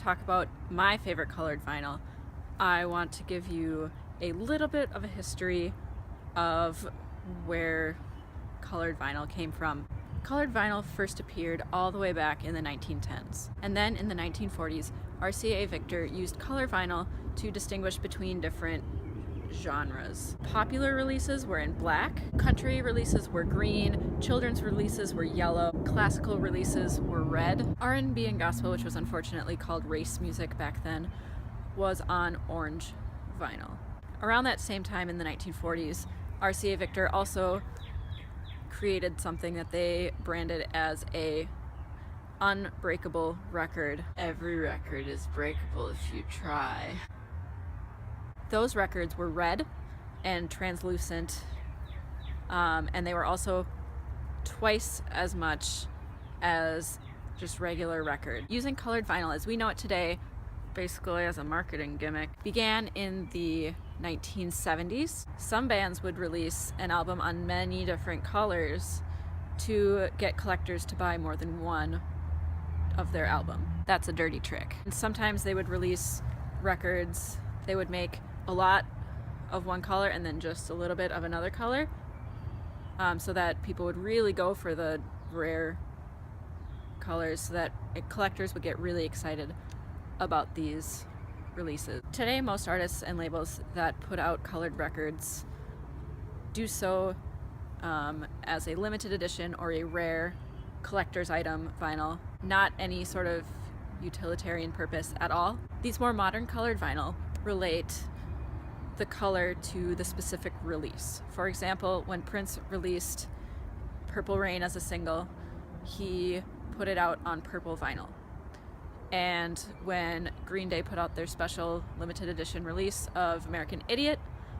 talk about my favorite colored vinyl, I want to give you a little bit of a history of where colored vinyl came from. Colored vinyl first appeared all the way back in the 1910s, and then in the 1940s, RCA Victor used color vinyl to distinguish between different genres. Popular releases were in black, country releases were green, children's releases were yellow, classical releases were red. R&B and gospel, which was unfortunately called race music back then, was on orange vinyl. Around that same time in the 1940s, RCA Victor also created something that they branded as a unbreakable record. Every record is breakable if you try. Those records were red and translucent, and they were also twice as much as just regular record. Using colored vinyl as we know it today, basically as a marketing gimmick, began in the 1970s. Some bands would release an album on many different colors to get collectors to buy more than one of their album. That's a dirty trick. And sometimes they would release records, they would make a lot of one color and then just a little bit of another color, so that people would really go for the rare colors, so that collectors would get really excited about these releases. Today, most artists and labels that put out colored records do so as a limited edition or a rare collector's item vinyl, not any sort of utilitarian purpose at all. These more modern colored vinyl relate the color to the specific release. For example, when Prince released Purple Rain as a single, he put it out on purple vinyl. And when Green Day put out their special limited edition release of American Idiot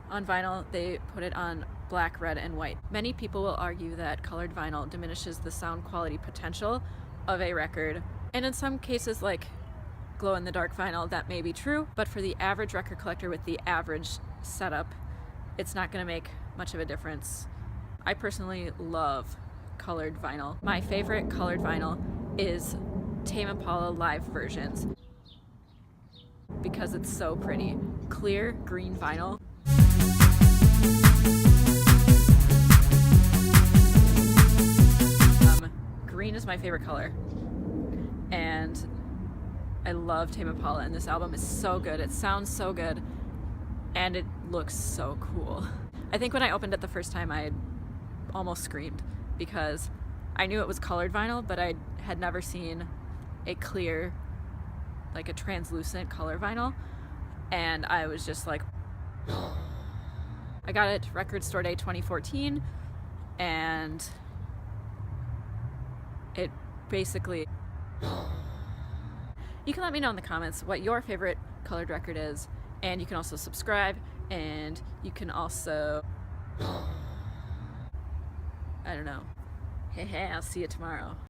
on vinyl, they put it on black, red, and white. Many people will argue that colored vinyl diminishes the sound quality potential of a record, and in some cases, like glow-in-the-dark vinyl, that may be true, but for the average record collector with the average setup, it's not going to make much of a difference. I personally love colored vinyl. My favorite colored vinyl is Tame Impala live versions because it's so pretty. Clear green vinyl. Green is my favorite color, and I love Tame Impala, and this album is so good. It sounds so good, and it looks so cool. I think when I opened it the first time, I almost screamed because I knew it was colored vinyl, but I had never seen a clear, like a translucent color vinyl, and I was just like, I got it Record Store Day 2014, and it basically, you can let me know in the comments what your favorite colored record is, and you can also subscribe, and you can also, I don't know, hey, I'll see you tomorrow.